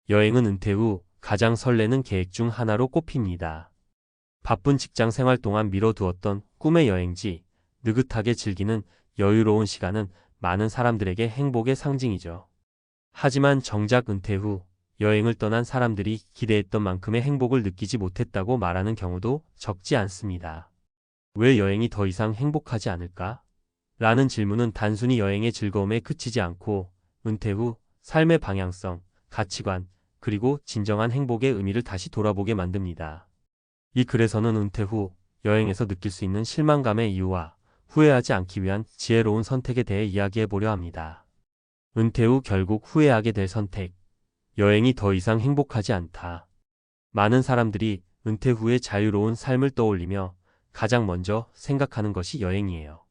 여행은 은퇴 후 가장 설레는 계획 중 하나로 꼽힙니다. 바쁜 직장 생활 동안 미뤄두었던 꿈의 여행지, 느긋하게 즐기는 여유로운 시간은 많은 사람들에게 행복의 상징이죠. 하지만 정작 은퇴 후 여행을 떠난 사람들이 기대했던 만큼의 행복을 느끼지 못했다고 말하는 경우도 적지 않습니다. 왜 여행이 더 이상 행복하지 않을까? 라는 질문은 단순히 여행의 즐거움에 그치지 않고 은퇴 후 삶의 방향성, 가치관, 그리고 진정한 행복의 의미를 다시 돌아보게 만듭니다. 이 글에서는 은퇴 후 여행에서 느낄 수 있는 실망감의 이유와 후회하지 않기 위한 지혜로운 선택에 대해 이야기해 보려 합니다. 은퇴 후 결국 후회하게 될 선택. 여행이 더 이상 행복하지 않다. 많은 사람들이 은퇴 후의 자유로운 삶을 떠올리며 가장 먼저 생각하는 것이 여행이에요.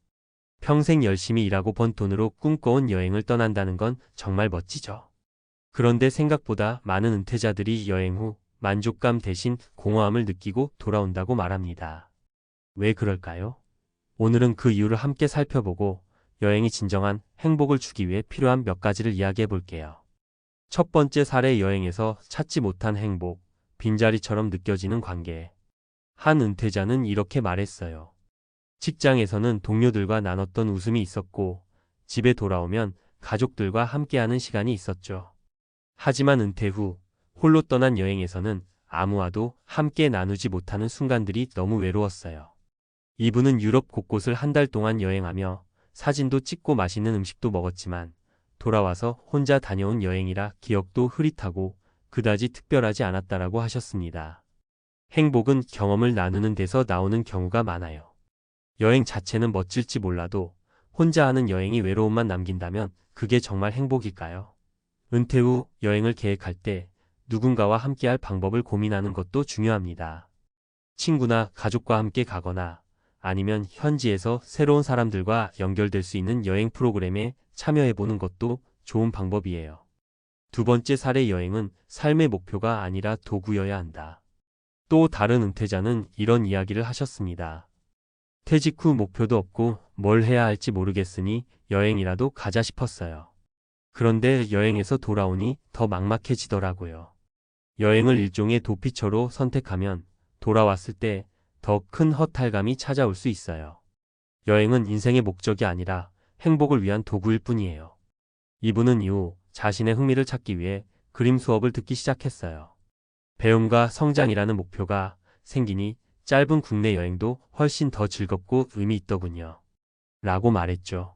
평생 열심히 일하고 번 돈으로 꿈꿔온 여행을 떠난다는 건 정말 멋지죠. 그런데 생각보다 많은 은퇴자들이 여행 후 만족감 대신 공허함을 느끼고 돌아온다고 말합니다. 왜 그럴까요? 오늘은 그 이유를 함께 살펴보고 여행이 진정한 행복을 주기 위해 필요한 몇 가지를 이야기해 볼게요. 첫 번째 사례, 여행에서 찾지 못한 행복, 빈자리처럼 느껴지는 관계. 한 은퇴자는 이렇게 말했어요. 직장에서는 동료들과 나눴던 웃음이 있었고, 집에 돌아오면 가족들과 함께하는 시간이 있었죠. 하지만 은퇴 후 홀로 떠난 여행에서는 아무와도 함께 나누지 못하는 순간들이 너무 외로웠어요. 이분은 유럽 곳곳을 한 달 동안 여행하며 사진도 찍고 맛있는 음식도 먹었지만 돌아와서 혼자 다녀온 여행이라 기억도 흐릿하고 그다지 특별하지 않았다라고 하셨습니다. 행복은 경험을 나누는 데서 나오는 경우가 많아요. 여행 자체는 멋질지 몰라도 혼자 하는 여행이 외로움만 남긴다면 그게 정말 행복일까요? 은퇴 후 여행을 계획할 때 누군가와 함께할 방법을 고민하는 것도 중요합니다. 친구나 가족과 함께 가거나 아니면 현지에서 새로운 사람들과 연결될 수 있는 여행 프로그램에 참여해보는 것도 좋은 방법이에요. 두 번째 사례, 여행은 삶의 목표가 아니라 도구여야 한다. 또 다른 은퇴자는 이런 이야기를 하셨습니다. 퇴직 후 목표도 없고 뭘 해야 할지 모르겠으니 여행이라도 가자 싶었어요. 그런데 여행에서 돌아오니 더 막막해지더라고요. 여행을 일종의 도피처로 선택하면 돌아왔을 때 더 큰 허탈감이 찾아올 수 있어요. 여행은 인생의 목적이 아니라 행복을 위한 도구일 뿐이에요. 이분은 이후 자신의 흥미를 찾기 위해 그림 수업을 듣기 시작했어요. 배움과 성장이라는 목표가 생기니 짧은 국내 여행도 훨씬 더 즐겁고 의미 있더군요. 라고 말했죠.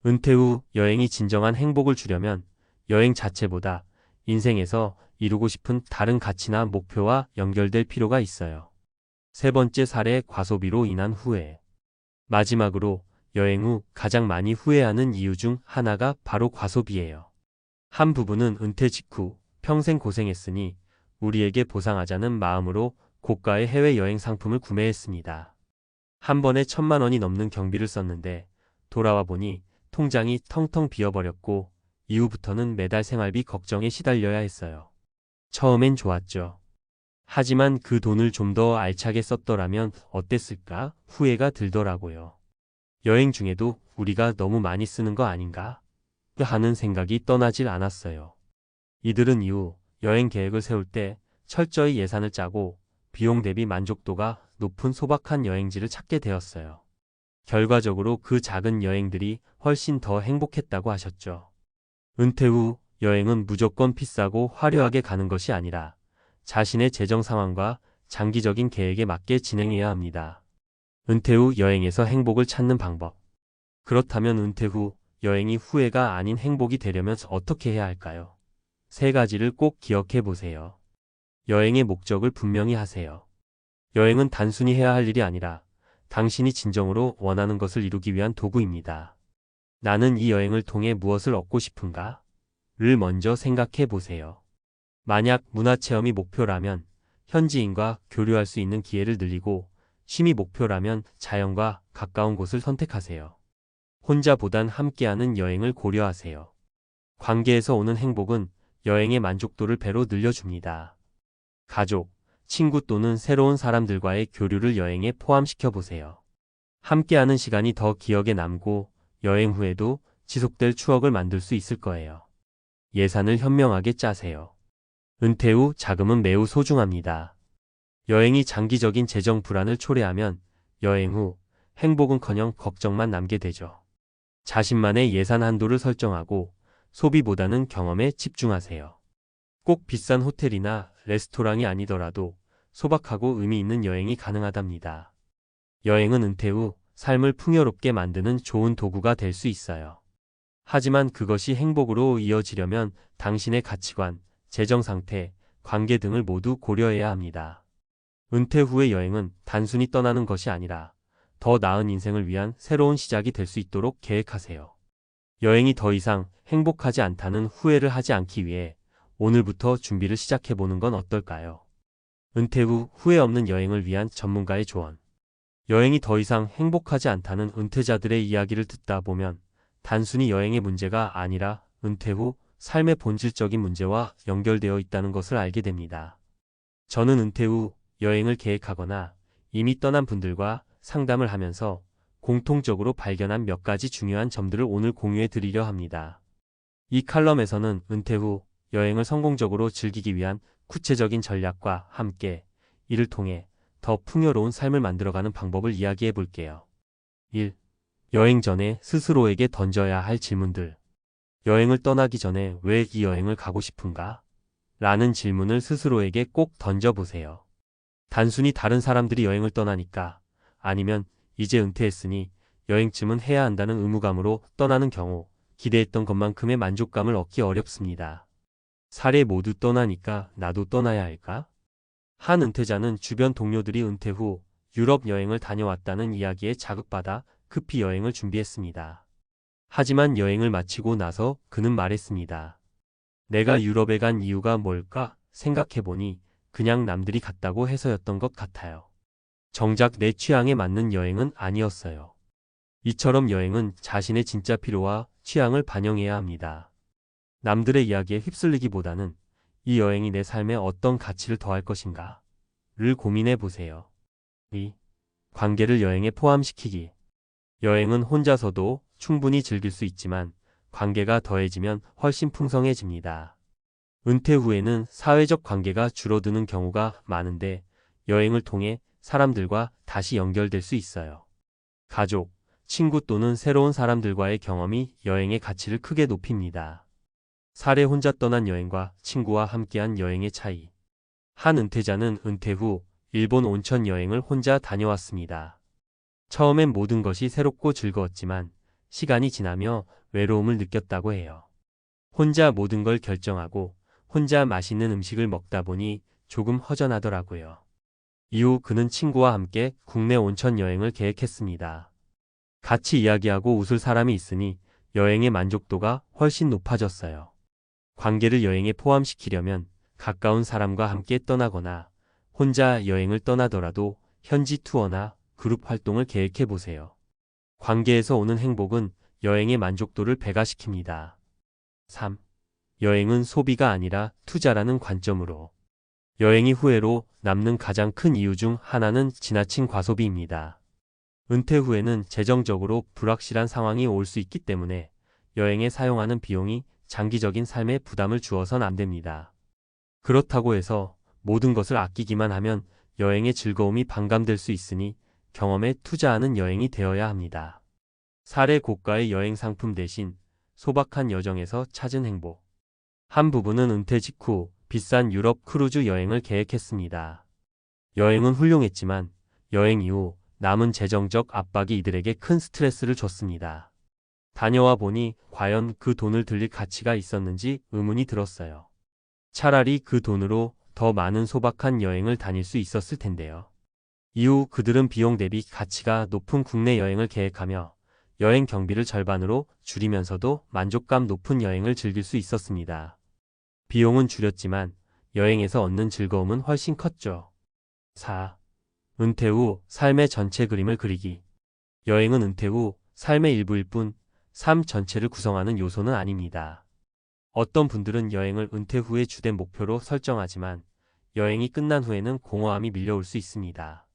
은퇴 후 여행이 진정한 행복을 주려면 여행 자체보다 인생에서 이루고 싶은 다른 가치나 목표와 연결될 필요가 있어요. 세 번째 사례, 과소비로 인한 후회. 마지막으로 여행 후 가장 많이 후회하는 이유 중 하나가 바로 과소비예요. 한 부부는 은퇴 직후 평생 고생했으니 우리에게 보상하자는 마음으로 고가의 해외여행 상품을 구매했습니다. 한 번에 1,000만 원이 넘는 경비를 썼는데 돌아와 보니 통장이 텅텅 비어버렸고 이후부터는 매달 생활비 걱정에 시달려야 했어요. 처음엔 좋았죠. 하지만 그 돈을 좀 더 알차게 썼더라면 어땠을까 후회가 들더라고요. 여행 중에도 우리가 너무 많이 쓰는 거 아닌가 하는 생각이 떠나질 않았어요. 이들은 이후 여행 계획을 세울 때 철저히 예산을 짜고 비용 대비 만족도가 높은 소박한 여행지를 찾게 되었어요. 결과적으로 그 작은 여행들이 훨씬 더 행복했다고 하셨죠. 은퇴 후 여행은 무조건 비싸고 화려하게 가는 것이 아니라 자신의 재정 상황과 장기적인 계획에 맞게 진행해야 합니다. 은퇴 후 여행에서 행복을 찾는 방법. 그렇다면 은퇴 후 여행이 후회가 아닌 행복이 되려면 어떻게 해야 할까요? 세 가지를 꼭 기억해 보세요. 여행의 목적을 분명히 하세요. 여행은 단순히 해야 할 일이 아니라 당신이 진정으로 원하는 것을 이루기 위한 도구입니다. 나는 이 여행을 통해 무엇을 얻고 싶은가? 를 먼저 생각해 보세요. 만약 문화체험이 목표라면 현지인과 교류할 수 있는 기회를 늘리고, 취미 목표라면 자연과 가까운 곳을 선택하세요. 혼자보단 함께하는 여행을 고려하세요. 관계에서 오는 행복은 여행의 만족도를 배로 늘려줍니다. 가족, 친구 또는 새로운 사람들과의 교류를 여행에 포함시켜 보세요. 함께하는 시간이 더 기억에 남고 여행 후에도 지속될 추억을 만들 수 있을 거예요. 예산을 현명하게 짜세요. 은퇴 후 자금은 매우 소중합니다. 여행이 장기적인 재정 불안을 초래하면 여행 후 행복은커녕 걱정만 남게 되죠. 자신만의 예산 한도를 설정하고 소비보다는 경험에 집중하세요. 꼭 비싼 호텔이나 레스토랑이 아니더라도 소박하고 의미 있는 여행이 가능하답니다. 여행은 은퇴 후 삶을 풍요롭게 만드는 좋은 도구가 될 수 있어요. 하지만 그것이 행복으로 이어지려면 당신의 가치관, 재정 상태, 관계 등을 모두 고려해야 합니다. 은퇴 후의 여행은 단순히 떠나는 것이 아니라 더 나은 인생을 위한 새로운 시작이 될 수 있도록 계획하세요. 여행이 더 이상 행복하지 않다는 후회를 하지 않기 위해 오늘부터 준비를 시작해보는 건 어떨까요? 은퇴 후 후회 없는 여행을 위한 전문가의 조언. 여행이 더 이상 행복하지 않다는 은퇴자들의 이야기를 듣다 보면 단순히 여행의 문제가 아니라 은퇴 후 삶의 본질적인 문제와 연결되어 있다는 것을 알게 됩니다. 저는 은퇴 후 여행을 계획하거나 이미 떠난 분들과 상담을 하면서 공통적으로 발견한 몇 가지 중요한 점들을 오늘 공유해 드리려 합니다. 이 칼럼에서는 은퇴 후 여행을 성공적으로 즐기기 위한 구체적인 전략과 함께 이를 통해 더 풍요로운 삶을 만들어가는 방법을 이야기해 볼게요. 1. 여행 전에 스스로에게 던져야 할 질문들. 여행을 떠나기 전에 왜 이 여행을 가고 싶은가? 라는 질문을 스스로에게 꼭 던져보세요. 단순히 다른 사람들이 여행을 떠나니까, 아니면 이제 은퇴했으니 여행쯤은 해야 한다는 의무감으로 떠나는 경우 기대했던 것만큼의 만족감을 얻기 어렵습니다. 사례 모두 떠나니까 나도 떠나야 할까? 한 은퇴자는 주변 동료들이 은퇴 후 유럽 여행을 다녀왔다는 이야기에 자극받아 급히 여행을 준비했습니다. 하지만 여행을 마치고 나서 그는 말했습니다. 내가 유럽에 간 이유가 뭘까 생각해보니 그냥 남들이 갔다고 해서였던 것 같아요. 정작 내 취향에 맞는 여행은 아니었어요. 이처럼 여행은 자신의 진짜 필요와 취향을 반영해야 합니다. 남들의 이야기에 휩쓸리기보다는 이 여행이 내 삶에 어떤 가치를 더할 것인가 를 고민해 보세요. 2. 관계를 여행에 포함시키기. 여행은 혼자서도 충분히 즐길 수 있지만 관계가 더해지면 훨씬 풍성해집니다. 은퇴 후에는 사회적 관계가 줄어드는 경우가 많은데 여행을 통해 사람들과 다시 연결될 수 있어요. 가족, 친구 또는 새로운 사람들과의 경험이 여행의 가치를 크게 높입니다. 사례 혼자 떠난 여행과 친구와 함께한 여행의 차이. 한 은퇴자는 은퇴 후 일본 온천 여행을 혼자 다녀왔습니다. 처음엔 모든 것이 새롭고 즐거웠지만 시간이 지나며 외로움을 느꼈다고 해요. 혼자 모든 걸 결정하고 혼자 맛있는 음식을 먹다 보니 조금 허전하더라고요. 이후 그는 친구와 함께 국내 온천 여행을 계획했습니다. 같이 이야기하고 웃을 사람이 있으니 여행의 만족도가 훨씬 높아졌어요. 관계를 여행에 포함시키려면 가까운 사람과 함께 떠나거나 혼자 여행을 떠나더라도 현지 투어나 그룹 활동을 계획해 보세요. 관계에서 오는 행복은 여행의 만족도를 배가시킵니다. 3. 여행은 소비가 아니라 투자라는 관점으로. 여행이 후회로 남는 가장 큰 이유 중 하나는 지나친 과소비입니다. 은퇴 후에는 재정적으로 불확실한 상황이 올 수 있기 때문에 여행에 사용하는 비용이 장기적인 삶에 부담을 주어선 안 됩니다. 그렇다고 해서 모든 것을 아끼기만 하면 여행의 즐거움이 반감될 수 있으니 경험에 투자하는 여행이 되어야 합니다. 사례 고가의 여행 상품 대신 소박한 여정에서 찾은 행복. 한 부부는 은퇴 직후 비싼 유럽 크루즈 여행을 계획했습니다. 여행은 훌륭했지만 여행 이후 남은 재정적 압박이 이들에게 큰 스트레스를 줬습니다. 다녀와 보니 과연 그 돈을 들릴 가치가 있었는지 의문이 들었어요. 차라리 그 돈으로 더 많은 소박한 여행을 다닐 수 있었을 텐데요. 이후 그들은 비용 대비 가치가 높은 국내 여행을 계획하며 여행 경비를 절반으로 줄이면서도 만족감 높은 여행을 즐길 수 있었습니다. 비용은 줄였지만 여행에서 얻는 즐거움은 훨씬 컸죠. 4. 은퇴 후 삶의 전체 그림을 그리기. 여행은 은퇴 후 삶의 일부일 뿐 삶 전체를 구성하는 요소는 아닙니다. 어떤 분들은 여행을 은퇴 후의 주된 목표로 설정하지만 여행이 끝난 후에는 공허함이 밀려올 수 있습니다.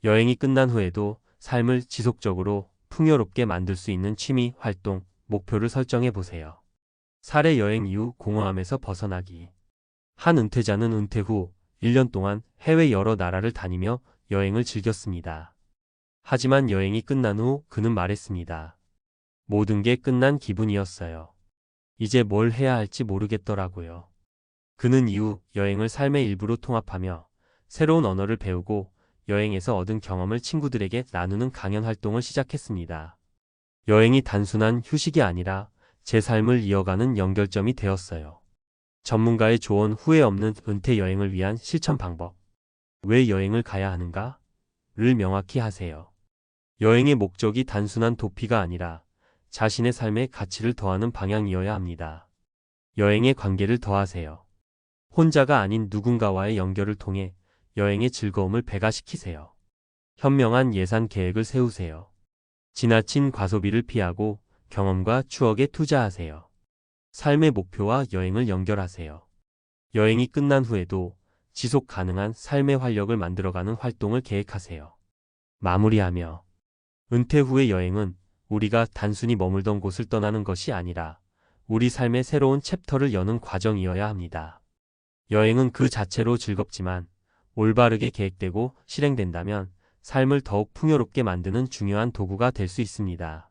여행이 끝난 후에도 삶을 지속적으로 풍요롭게 만들 수 있는 취미, 활동, 목표를 설정해 보세요. 사례 여행 이후 공허함에서 벗어나기. 한 은퇴자는 은퇴 후 1년 동안 해외 여러 나라를 다니며 여행을 즐겼습니다. 하지만 여행이 끝난 후 그는 말했습니다. 모든 게 끝난 기분이었어요. 이제 뭘 해야 할지 모르겠더라고요. 그는 이후 여행을 삶의 일부로 통합하며 새로운 언어를 배우고 여행에서 얻은 경험을 친구들에게 나누는 강연 활동을 시작했습니다. 여행이 단순한 휴식이 아니라 제 삶을 이어가는 연결점이 되었어요. 전문가의 조언 후회 없는 은퇴 여행을 위한 실천 방법. 왜 여행을 가야 하는가? 를 명확히 하세요. 여행의 목적이 단순한 도피가 아니라 자신의 삶의 가치를 더하는 방향이어야 합니다. 여행의 관계를 더하세요. 혼자가 아닌 누군가와의 연결을 통해 여행의 즐거움을 배가시키세요. 현명한 예산 계획을 세우세요. 지나친 과소비를 피하고 경험과 추억에 투자하세요. 삶의 목표와 여행을 연결하세요. 여행이 끝난 후에도 지속 가능한 삶의 활력을 만들어가는 활동을 계획하세요. 마무리하며 은퇴 후의 여행은 우리가 단순히 머물던 곳을 떠나는 것이 아니라 우리 삶의 새로운 챕터를 여는 과정이어야 합니다. 여행은 그 자체로 즐겁지만 올바르게 계획되고 실행된다면 삶을 더욱 풍요롭게 만드는 중요한 도구가 될 수 있습니다.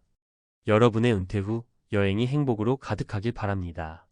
여러분의 은퇴 후 여행이 행복으로 가득하길 바랍니다.